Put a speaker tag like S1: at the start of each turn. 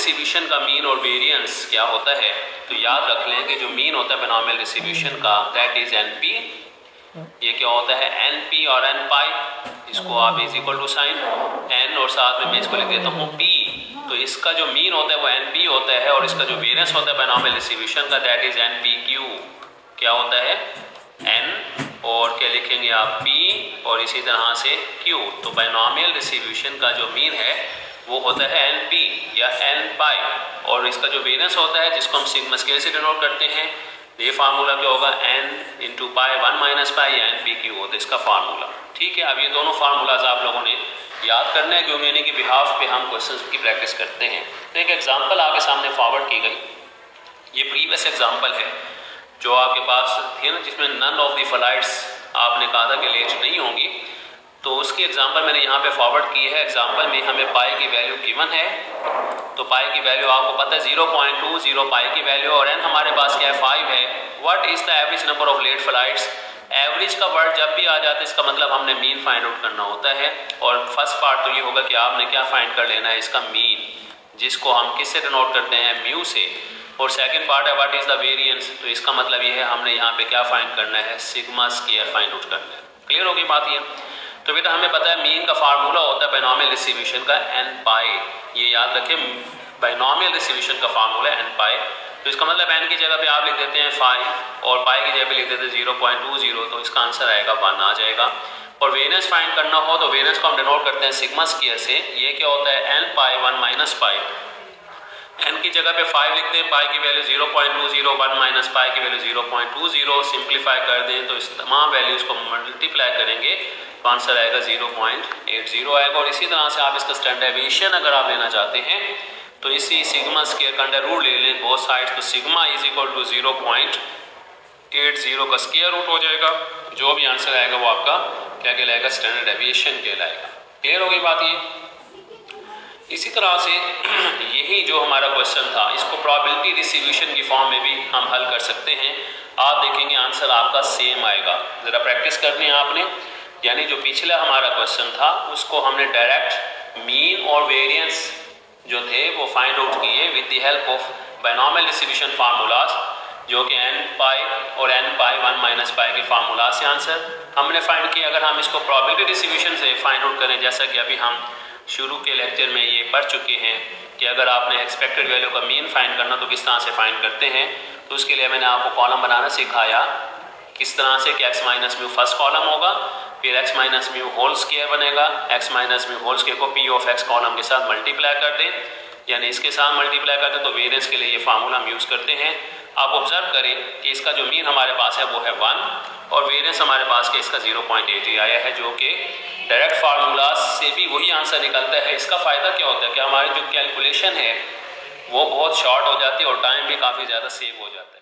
S1: Distribution का mean और variance क्या होता है, तो याद रख लें कि जो मीन होता है बायनॉमियल डिस्ट्रीब्यूशन का दैट इज NP। ये क्या होता है NP और N पाई, इसको आप is equal to sine N और साथ में मैं इसको लिख देता हूँ P। तो इसका जो मीन होता है वो NP होता है और इसका जो वेरिएंस होता है बायनॉमियल डिस्ट्रीब्यूशन का दैट इज NPQ। क्या होता है N और क्या लिखेंगे आप P और इसी तरह से Q। तो बायनॉमियल डिस्ट्रीब्यूशन का जो मीन है वो होता है NP या N पाई और इसका जो वेरिएंस होता है जिसको हम सिग्मा स्केयर से डिनोट करते हैं, ये फार्मूला क्या होगा N into pi 1 minus pi या NPQ होता है इसका फार्मूला। ठीक है, अब ये दोनों फार्मूलाज आप लोगों ने याद करना है क्योंकि यानी कि बिहाफ पे हम क्वेश्चंस की प्रैक्टिस करते हैं। तो एक एग्जांपल आपके सामने फॉरवर्ड की गई, ये प्रीवियस एग्जांपल है जो आपके पास थी ना, जिसमें नन ऑफ द फ्लाइट्स आपने कहा था कि लेट नहीं होंगी, तो उसकी एग्जांपल मैंने यहाँ पे फॉरवर्ड की है। एग्जांपल में हमें पाई की वैल्यू गिवन है, तो पाई की वैल्यू आपको पता है 0.20 पाई की वैल्यू और n हमारे पास क्या है 5 है। What is the average number of late flights. Average का वर्ड जब भी आ जाता है इसका मतलब हमने मीन फाइंड आउट करना होता है और फर्स्ट पार्ट तो ये होगा कि आपने क्या फाइंड कर लेना है इसका मीन, जिसको हम किससे डिनोट करते हैं म्यू से। और सेकंड पार्ट है व्हाट इज द वेरिएंस, तो इसका मतलब ये है हमने यहाँ पे क्या फाइंड करना है सिग्मा स्क्वायर फाइंड आउट करना है। क्लियर होगी बात ये। तो बेटा हमें पता है मीन का फार्मूला होता है बायनॉमियल डिस्ट्रीब्यूशन का N पाई, ये याद रखें बायनॉमियल डिस्ट्रीब्यूशन का फार्मूला N पाई। तो इसका मतलब N की जगह पे आप लिख देते हैं 5 और पाई की जगह पे लिख देते हैं 0.20, तो इसका आंसर आएगा 1 आ जाएगा। और वेरिएंस फाइंड करना हो तो वेरिएंस को हम डिनोट करते हैं सिग्मा स्क्वायर से। ये क्या होता है N पाई 1 माइनस पाई, n की जगह पे 5 लिखते हैं, पाई की वैल्यू 0.20, 1 माइनस पाई की वैल्यू 0.20, सिंप्लीफाई कर दें तो इस तमाम वैल्यूज़ को मल्टीप्लाई करेंगे तो आंसर आएगा 0.80 आएगा। और इसी तरह से आप इसका स्टैंडर्ड डेविएशन अगर आप लेना चाहते हैं तो इसी सिग्मा स्क्वायर का अंडर रूट ले लें बोथ साइड्स, तो सिग्मा इज इक्वल टू 0.80 का स्क्वायर रूट हो जाएगा। जो भी आंसर आएगा वो आपका क्या कहलाएगा स्टैंडर्ड डेविएशन कहलाएगा। क्लियर हो गई बात ये। इसी तरह से यही जो हमारा क्वेश्चन था इसको प्रोबेबिलिटी डिस्ट्रीब्यूशन की फॉर्म में भी हम हल कर सकते हैं। आप देखेंगे आंसर आपका सेम आएगा, ज़रा प्रैक्टिस करनी है आपने। यानी जो पिछला हमारा क्वेश्चन था उसको हमने डायरेक्ट मीन और वेरिएंस जो थे वो फाइंड आउट किए with the help of binomial distribution formulas, जो कि N पाई और N पाई 1 माइनस पाई के फार्मूला से आंसर हमने फाइंड किया। अगर हम इसको प्रोबेबिलिटी डिस्ट्रीब्यूशन से फाइंड आउट करें, जैसा कि अभी हम शुरू के लेक्चर में ये पढ़ चुके हैं कि अगर आपने एक्सपेक्टेड वैल्यू का मीन फाइंड करना तो किस तरह से फाइंड करते हैं, तो उसके लिए मैंने आपको कॉलम बनाना सिखाया किस तरह से कि x minus mu first column होगा, फिर x minus mu whole square बनेगा, x minus mu whole square को p ऑफ x कॉलम के साथ मल्टीप्लाई कर दें, यानी इसके साथ मल्टीप्लाई करते हैं तो वेरिएंस के लिए ये फार्मूला हम यूज़ करते हैं। आप ऑब्जर्व करें कि इसका जो मीन हमारे पास है वो है 1 और वेरिएंस हमारे पास के इसका 0.80 आया है, जो कि डायरेक्ट फार्मूला से भी वही आंसर निकलता है। इसका फ़ायदा क्या होता है कि हमारी जो कैलकुलेशन है वो बहुत शॉर्ट हो जाती है और टाइम भी काफ़ी ज़्यादा सेव हो जाता है।